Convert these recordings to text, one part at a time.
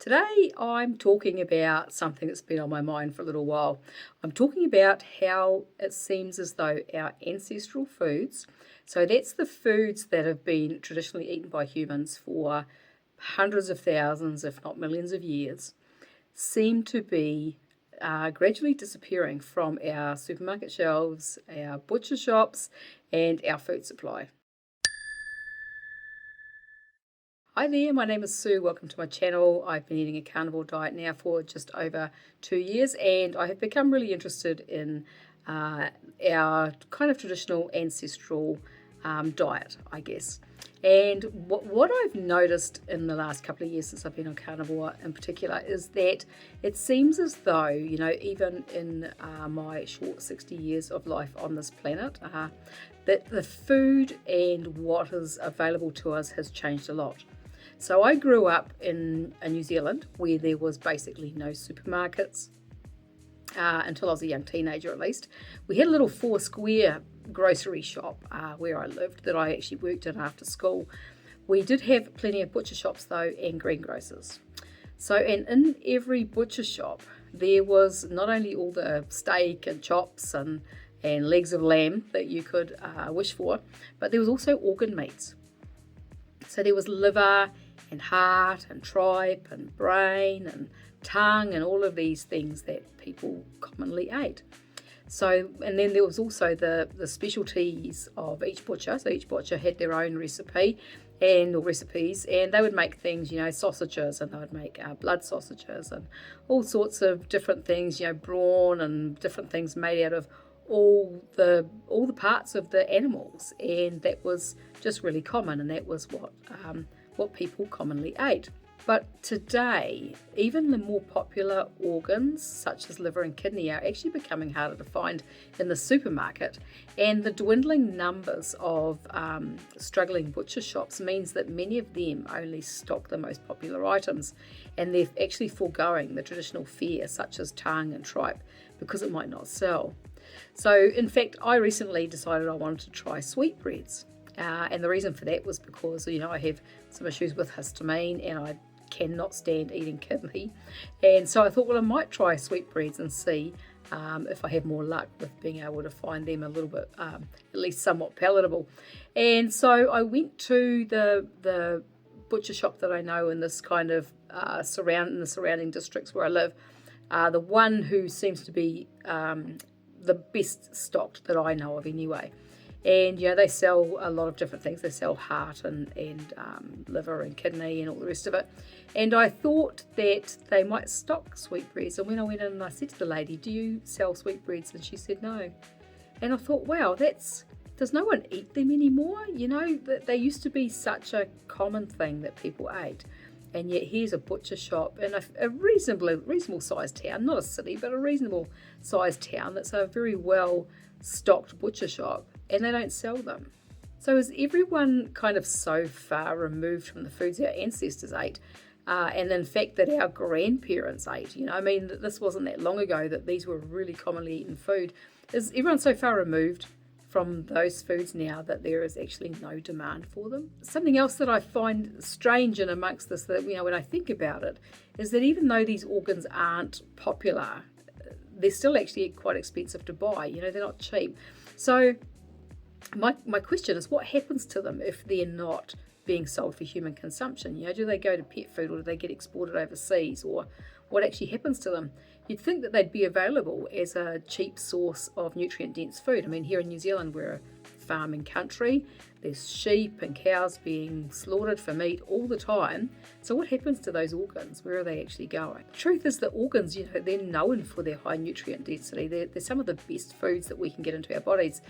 Today I'm talking about something that's been on my mind for a little while. I'm talking about how it seems as though our ancestral foods, so that's the foods that have been traditionally eaten by humans for hundreds of thousands, if not millions of years, seem to be gradually disappearing from our supermarket shelves, our butcher shops, and our food supply. Hi there, my name is Sue. Welcome to my channel. I've been eating a carnivore diet now for just over 2 years, and I have become really interested in our kind of traditional ancestral diet, I guess. And what I've noticed in the last couple of years since I've been on carnivore in particular is that it seems as though, even in my short 60 years of life on this planet, that the food and what is available to us has changed a lot. So I grew up in New Zealand where there was basically no supermarkets until I was a young teenager at least. We had a little 4-square grocery shop where I lived that I actually worked in after school. We did have plenty of butcher shops though and greengrocers. So and in every butcher shop there was not only all the steak and chops and legs of lamb that you could wish for, but there was also organ meats. So there was liver and heart and tripe and brain and tongue and all of these things that people commonly ate. So, and then there was also the specialties of each butcher. So each butcher had their own recipe or recipes, and they would make things, sausages, and they would make blood sausages and all sorts of different things, brawn and different things made out of all the parts of the animals, and that was just really common, and that was what people commonly ate. But today, even the more popular organs, such as liver and kidney, are actually becoming harder to find in the supermarket. And the dwindling numbers of struggling butcher shops means that many of them only stock the most popular items. And they're actually foregoing the traditional fare, such as tongue and tripe, because it might not sell. So, in fact, I recently decided I wanted to try sweetbreads. And the reason for that was because, I have some issues with histamine and I cannot stand eating kidney. And so I thought, well, I might try sweetbreads and see if I have more luck with being able to find them a little bit, at least somewhat palatable. And so I went to the butcher shop that I know in this kind of in the surrounding districts where I live. The one who seems to be the best stocked that I know of anyway. And they sell a lot of different things. They sell heart and liver and kidney and all the rest of it. And I thought that they might stock sweetbreads. And when I went in and I said to the lady, "Do you sell sweetbreads?" And she said no. And I thought, wow, does no one eat them anymore? They used to be such a common thing that people ate. And yet here's a butcher shop in a reasonable sized town, not a city, but a reasonable sized town that's a very well stocked butcher shop, and they don't sell them. So is everyone kind of so far removed from the foods our ancestors ate, and in fact that our grandparents ate? This wasn't that long ago that these were really commonly eaten food. Is everyone so far removed from those foods now that there is actually no demand for them? Something else that I find strange in amongst this, that when I think about it, is that even though these organs aren't popular, they're still actually quite expensive to buy. They're not cheap. So my question is, what happens to them if they're not being sold for human consumption? Do they go to pet food, or do they get exported overseas, or what actually happens to them? You'd think that they'd be available as a cheap source of nutrient-dense food. Here in New Zealand, we're a farming country. There's sheep and cows being slaughtered for meat all the time. So what happens to those organs? Where are they actually going? The truth is that organs, they're known for their high nutrient density. They're some of the best foods that we can get into our bodies.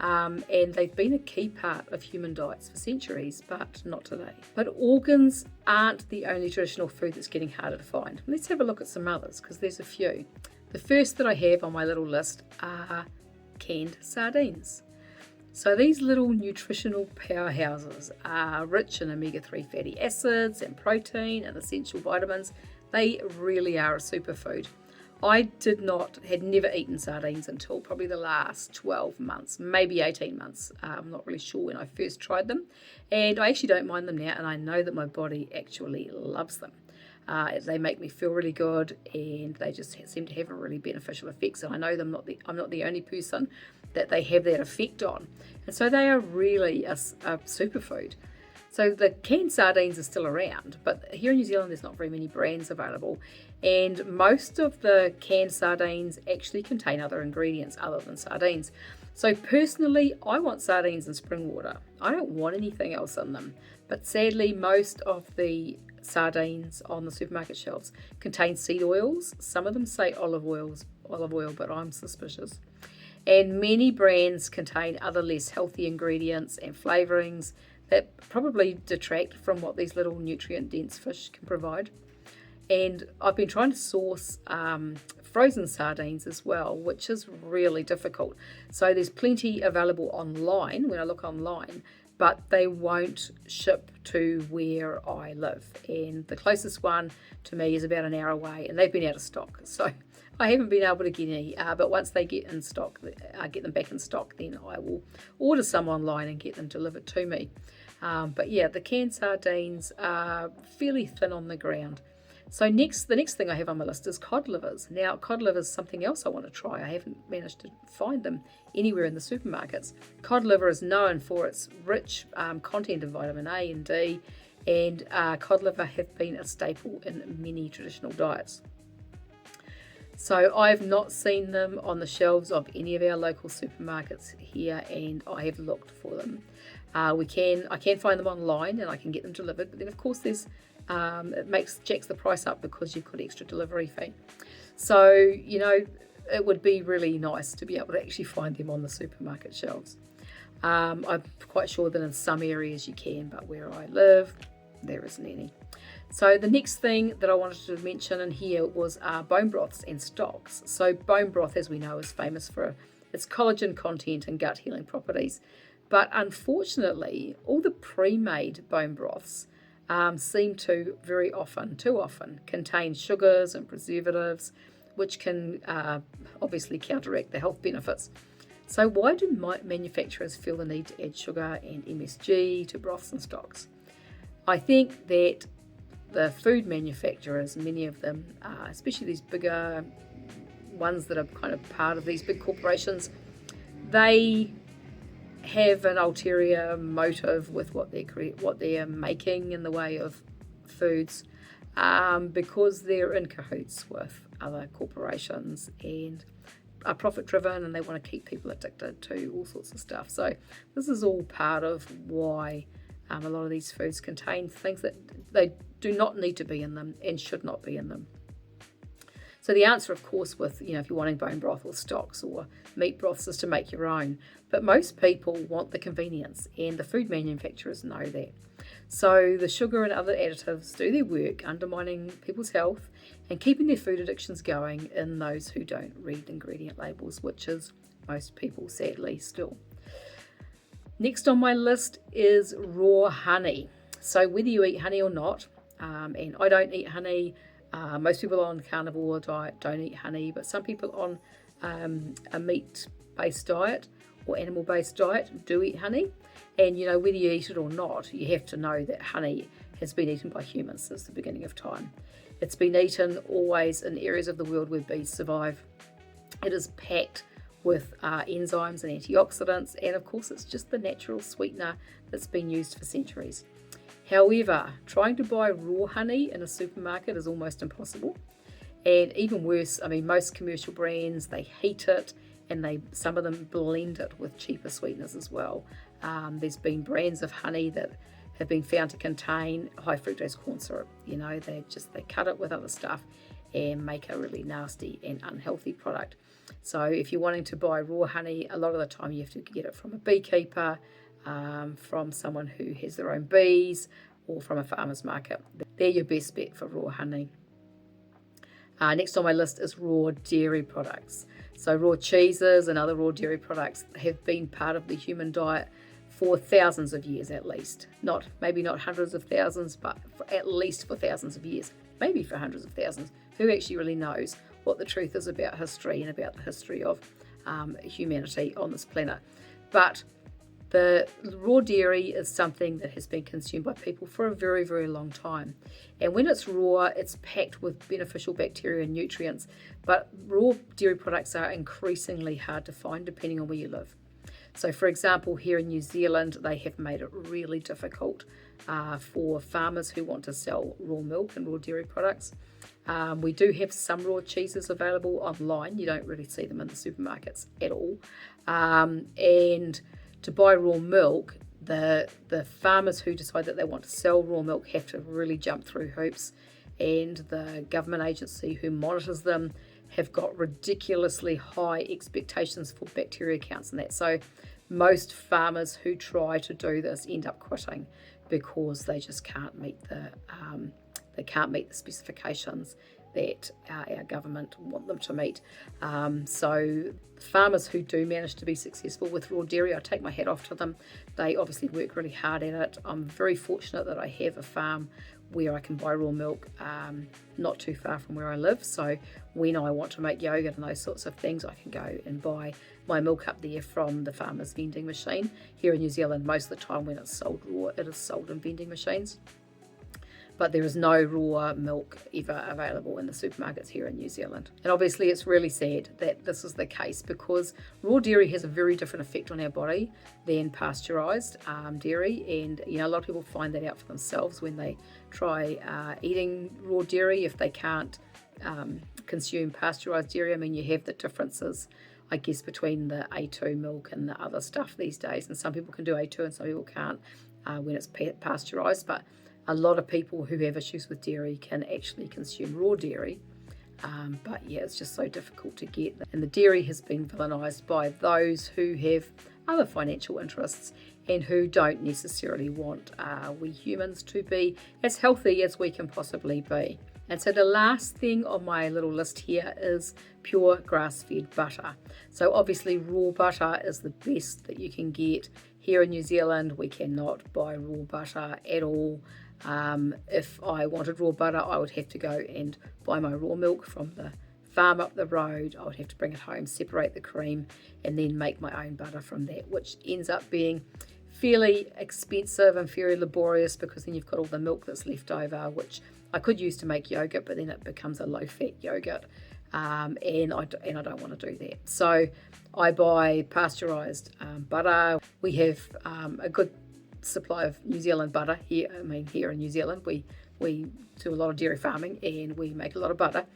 And they've been a key part of human diets for centuries, but not today. But organs aren't the only traditional food that's getting harder to find. Let's have a look at some others, because there's a few. The first that I have on my little list are canned sardines. So these little nutritional powerhouses are rich in omega-3 fatty acids and protein and essential vitamins. They really are a superfood. I had never eaten sardines until probably the last 12 months, maybe 18 months. I'm not really sure when I first tried them. And I actually don't mind them now, and I know that my body actually loves them. They make me feel really good, and they just seem to have a really beneficial effect. So I know I'm not the only person that they have that effect on. And so they are really a superfood. So the canned sardines are still around, but here in New Zealand there's not very many brands available, and most of the canned sardines actually contain other ingredients other than sardines. So personally, I want sardines in spring water. I don't want anything else in them. But sadly, most of the sardines on the supermarket shelves contain seed oils. Some of them say olive oil, but I'm suspicious. And many brands contain other less healthy ingredients and flavourings that probably detract from what these little nutrient-dense fish can provide. And I've been trying to source frozen sardines as well, which is really difficult. So there's plenty available online when I look online, but they won't ship to where I live. And the closest one to me is about an hour away, and they've been out of stock. So I haven't been able to get any, but once they get in stock, get them back in stock, then I will order some online and get them delivered to me. But yeah, the canned sardines are fairly thin on the ground. So the next thing I have on my list is cod livers. Now, cod livers is something else I want to try. I haven't managed to find them anywhere in the supermarkets. Cod liver is known for its rich content of vitamin A and D, and cod liver have been a staple in many traditional diets. So I've not seen them on the shelves of any of our local supermarkets here, and I have looked for them. I can find them online, and I can get them delivered. But then, of course, there's jacks the price up because you've got extra delivery fee. So it would be really nice to be able to actually find them on the supermarket shelves. I'm quite sure that in some areas you can, but where I live, there isn't any. So the next thing that I wanted to mention in here was bone broths and stocks. So bone broth, as we know, is famous for its collagen content and gut healing properties. But unfortunately, all the pre-made bone broths seem to too often, contain sugars and preservatives, which can obviously counteract the health benefits. So why do manufacturers feel the need to add sugar and MSG to broths and stocks? I think that the food manufacturers, many of them, especially these bigger ones that are kind of part of these big corporations, they have an ulterior motive with what they're making in the way of foods, because they're in cahoots with other corporations and are profit driven, and they want to keep people addicted to all sorts of stuff. So this is all part of why a lot of these foods contain things that they do not need to be in them and should not be in them. So the answer, of course, with if you're wanting bone broth or stocks or meat broths, is to make your own. But most people want the convenience, and the food manufacturers know that. So the sugar and other additives do their work, undermining people's health and keeping their food addictions going in those who don't read ingredient labels, which is most people, sadly, still. Next on my list is raw honey. So whether you eat honey or not, and I don't eat honey. Most people on carnivore diet don't eat honey, but some people on a meat-based diet or animal-based diet do eat honey. And whether you eat it or not, you have to know that honey has been eaten by humans since the beginning of time. It's been eaten always in areas of the world where bees survive. It is packed with enzymes and antioxidants, and of course it's just the natural sweetener that's been used for centuries. However, trying to buy raw honey in a supermarket is almost impossible. And even worse, most commercial brands, they heat it, and some of them blend it with cheaper sweeteners as well. There's been brands of honey that have been found to contain high fructose corn syrup. They cut it with other stuff and make a really nasty and unhealthy product. So if you're wanting to buy raw honey, a lot of the time you have to get it from a beekeeper, from someone who has their own bees, or from a farmer's market. They're your best bet for raw honey. Next on my list is raw dairy products. So raw cheeses and other raw dairy products have been part of the human diet for thousands of years at least. Maybe not hundreds of thousands, but at least for thousands of years. Maybe for hundreds of thousands. Who actually really knows what the truth is about history and about the history of humanity on this planet? But The raw dairy is something that has been consumed by people for a very, very long time. And when it's raw, it's packed with beneficial bacteria and nutrients. But raw dairy products are increasingly hard to find depending on where you live. So, for example, here in New Zealand, they have made it really difficult for farmers who want to sell raw milk and raw dairy products. We do have some raw cheeses available online. You don't really see them in the supermarkets at all. And to buy raw milk, the farmers who decide that they want to sell raw milk have to really jump through hoops, and the government agency who monitors them have got ridiculously high expectations for bacteria counts and that. So most farmers who try to do this end up quitting because they just can't meet the specifications that our government want them to meet. So farmers who do manage to be successful with raw dairy, I take my hat off to them. They obviously work really hard at it. I'm very fortunate that I have a farm where I can buy raw milk not too far from where I live. So when I want to make yogurt and those sorts of things, I can go and buy my milk up there from the farmer's vending machine. Here in New Zealand, most of the time when it's sold raw, it is sold in vending machines. But there is no raw milk ever available in the supermarkets here in New Zealand. And obviously it's really sad that this is the case, because raw dairy has a very different effect on our body than pasteurised dairy. And a lot of people find that out for themselves when they try eating raw dairy. If they can't consume pasteurised dairy, I mean, you have the differences, I guess, between the A2 milk and the other stuff these days. And some people can do A2 and some people can't when it's pasteurised. But a lot of people who have issues with dairy can actually consume raw dairy. But yeah, it's just so difficult to get. And the dairy has been villainised by those who have other financial interests and who don't necessarily want we humans to be as healthy as we can possibly be. And so the last thing on my little list here is pure grass-fed butter. So obviously raw butter is the best that you can get. Here in New Zealand, we cannot buy raw butter at all. If I wanted raw butter, I would have to go and buy my raw milk from the farm up the road. I would have to bring it home, separate the cream, and then make my own butter from that, which ends up being fairly expensive and very laborious, because then you've got all the milk that's left over, which I could use to make yogurt, but then it becomes a low-fat yogurt, and I don't want to do that. So I buy pasteurised butter. We have a good supply of New Zealand butter here. I mean, here in New Zealand, we do a lot of dairy farming and we make a lot of butter.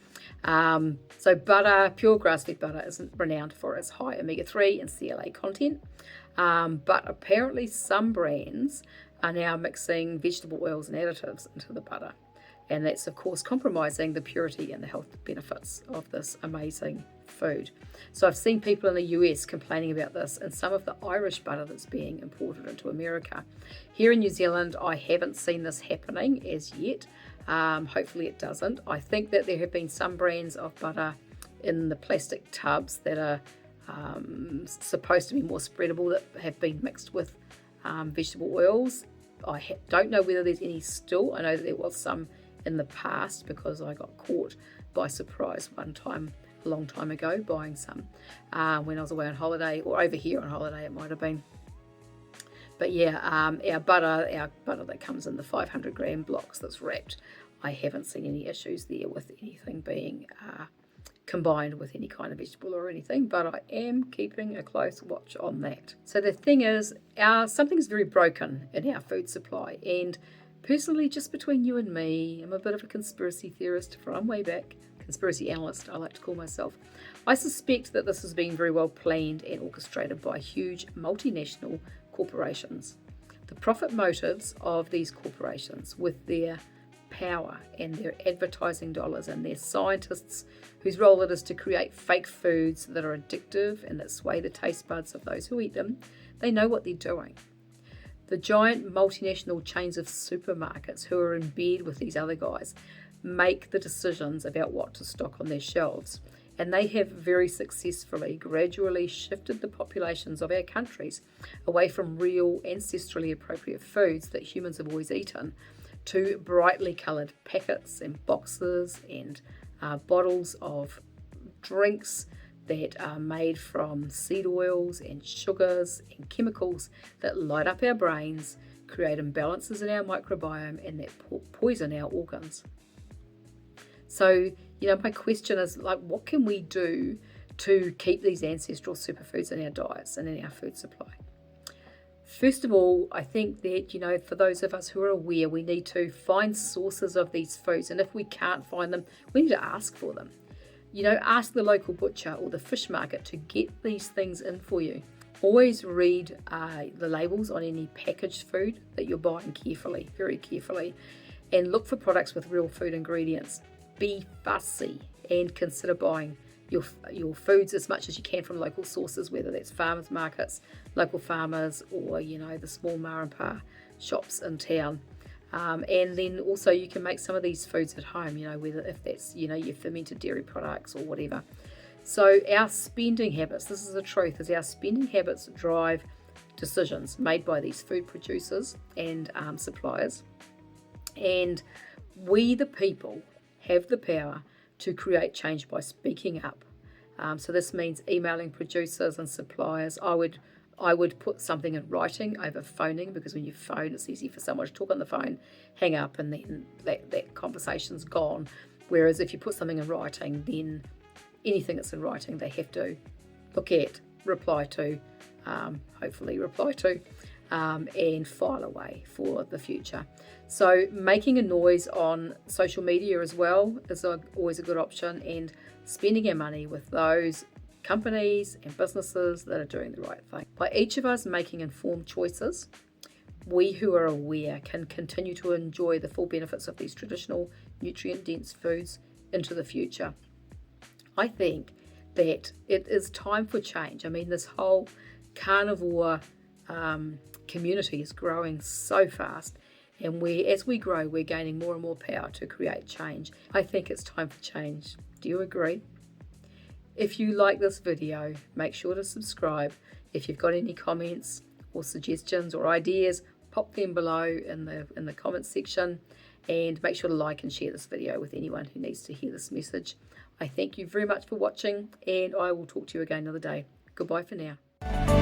So butter, pure grass-fed butter, isn't renowned for its high omega-3 and CLA content. But apparently some brands are now mixing vegetable oils and additives into the butter. And that's, of course, compromising the purity and the health benefits of this amazing food. So I've seen people in the US complaining about this and some of the Irish butter that's being imported into America. Here in New Zealand, I haven't seen this happening as yet. Hopefully it doesn't. I think that there have been some brands of butter in the plastic tubs that are supposed to be more spreadable that have been mixed with vegetable oils. I don't know whether there's any still. I know that there was some in the past because I got caught by surprise one time a long time ago buying some when I was away on holiday, or over here on holiday it might have been. But yeah, our butter that comes in the 500 gram blocks that's wrapped, I haven't seen any issues there with anything being combined with any kind of vegetable or anything, but I am keeping a close watch on that. So the thing is, something's very broken in our food supply, and personally, just between you and me, I'm a bit of a conspiracy theorist from way back, conspiracy analyst I like to call myself. I suspect that this has been very well planned and orchestrated by huge multinational corporations. The profit motives of these corporations, with their power and their advertising dollars and their scientists whose role it is to create fake foods that are addictive and that sway the taste buds of those who eat them, they know what they're doing. The giant multinational chains of supermarkets who are in bed with these other guys make the decisions about what to stock on their shelves, and they have very successfully gradually shifted the populations of our countries away from real ancestrally appropriate foods that humans have always eaten to brightly coloured packets and boxes and bottles of drinks that are made from seed oils and sugars and chemicals that light up our brains, create imbalances in our microbiome, and that poison our organs. So, my question is, what can we do to keep these ancestral superfoods in our diets and in our food supply? First of all, I think that, for those of us who are aware, we need to find sources of these foods. And if we can't find them, we need to ask for them. Ask the local butcher or the fish market to get these things in for you. Always read the labels on any packaged food that you're buying carefully, very carefully, and look for products with real food ingredients. Be fussy and consider buying your foods as much as you can from local sources, whether that's farmers markets, local farmers, or the small ma and pa shops in town. And then also you can make some of these foods at home, whether if that's your fermented dairy products or whatever. So our spending habits, this is the truth, is our spending habits drive decisions made by these food producers and suppliers. And we, the people, have the power to create change by speaking up. So this means emailing producers and suppliers. I would put something in writing over phoning, because when you phone, it's easy for someone to talk on the phone, hang up, and then that conversation's gone. Whereas if you put something in writing, then anything that's in writing they have to look at, reply to, hopefully reply to, and file away for the future. So making a noise on social media as well is always a good option, and spending our money with those companies and businesses that are doing the right thing. By each of us making informed choices, we who are aware can continue to enjoy the full benefits of these traditional nutrient-dense foods into the future. I think that it is time for change. I mean, this whole carnivore community is growing so fast, and as we grow, we're gaining more and more power to create change. I think it's time for change. Do you agree? If you like this video, make sure to subscribe. If you've got any comments or suggestions or ideas, pop them below in the comments section, and make sure to like and share this video with anyone who needs to hear this message. I thank you very much for watching, and I will talk to you again another day. Goodbye for now.